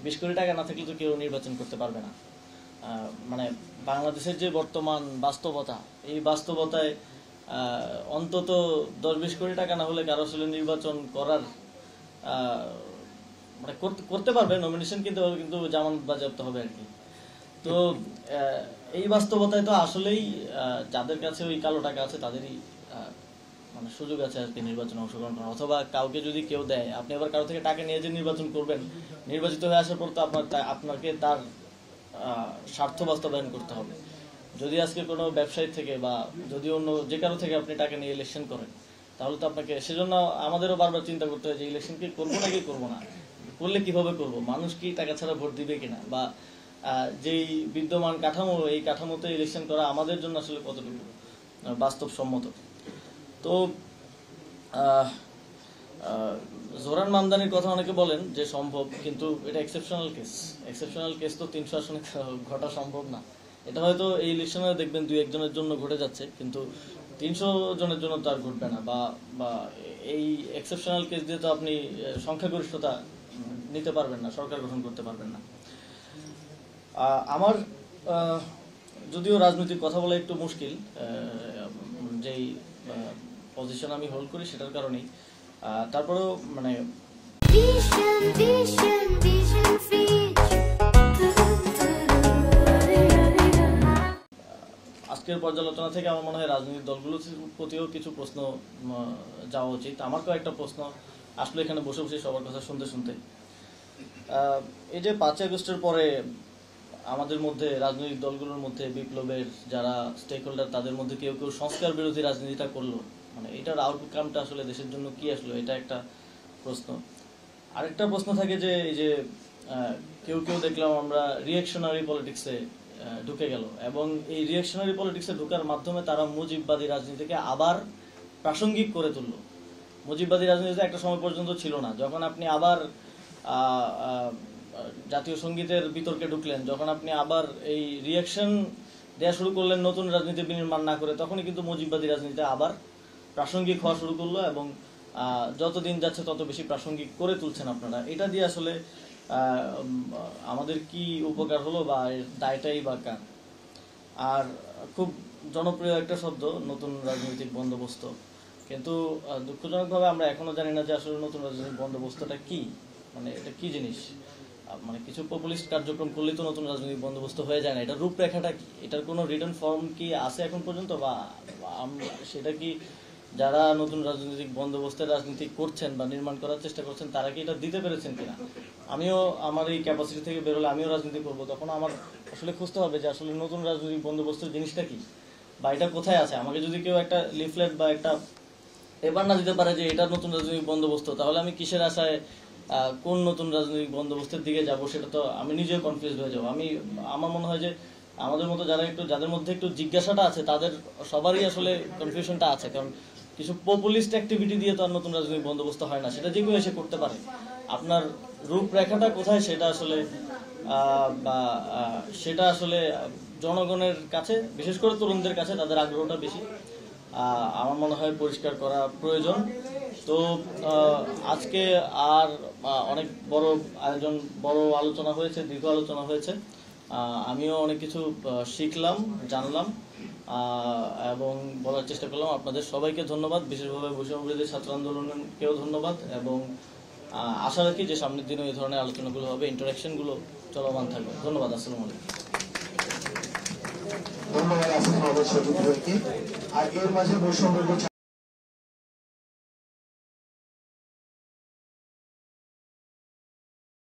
20 কোটি টাকা না থাকলে তো কেউ নির্বাচন করতে পারবে না। মানে বাংলাদেশের যে বর্তমান বাস্তবতা, এই বাস্তবতায় অন্তত 10-20 কোটি টাকা না হলে কারো আসলে নির্বাচন করার মানে করতে পারবে, নমিনেশন কিনতে পারবে, কিন্তু জামানত বাজেয়াপ্ত হবে আর কি। তো এই বাস্তবতায় তো আসলেই যাদের কাছে ওই কালো টাকা আছে তাদেরই মানে সুযোগ আছে আর কি নির্বাচনে অংশগ্রহণ করার। অথবা কাউকে যদি কেউ দেয়, আপনি আবার কারো থেকে টাকা নিয়ে যে নির্বাচন করবেন, নির্বাচিত হয়ে আসার পর তো আপনাকে তার স্বার্থ বাস্তবায়ন করতে হবে। যদি আজকে কোনো ব্যবসায়ী থেকে বা যদি অন্য যে কারো থেকে আপনি টাকা নিয়ে ইলেকশন করেন, তাহলে তো আপনাকে সেজন্য আমাদেরও বারবার চিন্তা করতে হয় যে ইলেকশন কি করবো নাকি করবো না, করলে কিভাবে করব, মানুষ কি টাকা ছাড়া ভোট দিবে কিনা, বা যেই বিদ্যমান কাঠামো, এই কাঠামোতে ইলেকশন করা আমাদের জন্য আসলে কতটুকু বাস্তবসম্মত। তো জোরান মামদানির কথা অনেকে বলেন যে সম্ভব, কিন্তু এটা এক্সেপশনাল কেস তো 300 আসনে ঘটা সম্ভব না। এটা হয়তো এই ইলেকশনে দেখবেন 2-1 জনের জন্য ঘটে যাচ্ছে, কিন্তু 300 জনের জন্য তো আর ঘটবে না। বা এই এক্সেপশনাল কেস দিয়ে তো আপনি সংখ্যাগরিষ্ঠতা নিতে পারবেন না, সরকার গঠন করতে পারবেন না। আমার যদিও রাজনৈতিক কথা বলা একটু মুশকিল, যেই পজিশন আমি হোল্ড করি সেটার কারণেই, তারপরেও মানে আজকের পর্যালোচনা থেকে আমার মনে হয় রাজনৈতিক দলগুলোর প্রতিও কিছু প্রশ্ন যাওয়া উচিত। আমার কয়েকটা প্রশ্ন আসলে এখানে বসে বসে সবার কথা শুনতে শুনতে, এই যে 5 আগস্টের পরে আমাদের মধ্যে রাজনৈতিক দলগুলোর মধ্যে বিপ্লবের যারা স্টেক হোল্ডার, তাদের মধ্যে কেউ কেউ সংস্কার বিরোধী রাজনীতিটা করলো, মানে এটার আউটকামটা আসলে দেশের জন্য কি আসলো, এটা একটা প্রশ্ন। আরেকটা প্রশ্ন থাকে যে এই যে কেউ কেউ দেখলাম আমরা রিঅ্যাকশনারি পলিটিক্সে ঢুকে গেল, এবং এই রিঅ্যাকশনারি পলিটিক্সে ঢোকার মাধ্যমে তারা মুজিববাদী রাজনীতিকে আবার প্রাসঙ্গিক করে তুললো। মুজিববাদী রাজনীতিতে একটা সময় পর্যন্ত ছিল না, যখন আপনি আবার জাতীয় সঙ্গীতের বিতর্কে ঢুকলেন, যখন আপনি আবার এই রিঅ্যাকশন দেওয়া শুরু করলেন নতুন রাজনীতি বিনির্মাণ না করে, তখনই কিন্তু মুজিববাদী রাজনীতি আবার প্রাসঙ্গিক হওয়া শুরু করলো, এবং যতদিন যাচ্ছে তত বেশি প্রাসঙ্গিক করে তুলছেন আপনারা। এটা দিয়ে আসলে আমাদের কি উপকার হলো, বা এর দায়টাই বা কার? আর খুব জনপ্রিয় একটা শব্দ নতুন রাজনৈতিক বন্দোবস্ত, কিন্তু দুঃখজনকভাবে আমরা এখনো জানি না যে আসলে নতুন রাজনৈতিক বন্দোবস্তটা কি, মানে এটা কি জিনিস। মানে কিছু পপুলিস্ট কার্যক্রম করলেই তো নতুন রাজনৈতিক বন্দোবস্ত হয়ে যায় না। এটার রূপরেখাটা কি, এটার কোনো রিটেন ফর্ম কি আছে এখন পর্যন্ত, বা সেটা কি যারা নতুন রাজনৈতিক বন্দোবস্তের রাজনীতি করছেন বা নির্মাণ করার চেষ্টা করছেন তারা কি এটা দিতে পেরেছেন কিনা? আমিও আমার এই ক্যাপাসিটি থেকে বেরোলে আমিও রাজনীতি করবো, তখন আমার আসলে খুঁজতে হবে যে আসলে নতুন রাজনৈতিক বন্দোবস্তের জিনিসটা কি, বা এটা কোথায় আছে। আমাকে যদি কেউ একটা লিফলেট বা একটা পেপার না দিতে পারে যে এটা নতুন রাজনৈতিক বন্দোবস্ত, তাহলে আমি কিসের আশায় কোন নতুন রাজনৈতিক বন্দোবস্তের দিকে যাব, সেটা তো আমি নিজেও কনফিউজ হয়ে যাবো। আমার মনে হয় যে আমাদের মতো যাদের মধ্যে একটু জিজ্ঞাসাটা আছে, তাদের সবারই আসলে কনফিউশনটা আছে, কারণ কিছু পপুলিস্ট অ্যাক্টিভিটি দিয়ে তো আর নতুন রাজনৈতিক বন্দোবস্ত হয় না, সেটা যে কেউ এসে করতে পারে। আপনার রূপরেখাটা কোথায় সেটা আসলে সেটা আসলে জনগণের কাছে, বিশেষ করে তরুণদের কাছে তাদের আগ্রহটা বেশি, আমার মনে হয় পরিষ্কার করা প্রয়োজন। তো আজকে আর অনেক বড় আয়োজন, বড় আলোচনা হয়েছে, দীর্ঘ আলোচনা হয়েছে, আমিও অনেক কিছু শিখলাম, জানলাম, এবং বলার চেষ্টা করলাম। আপনাদের সবাইকে ধন্যবাদ, বিশেষভাবে বৈষম্যবিরোধী ছাত্র আন্দোলনকেও ধন্যবাদ, এবং আশা রাখি যে সামনের দিনে এই ধরনের আলোচনাগুলো হবে, ইন্টারাকশনগুলো চলমান থাকবে। ধন্যবাদ। আসসালামু আলাইকুম। ধন্যবাদ আসসালামু আলাইকুম। আর এর মাঝে বৈষম্য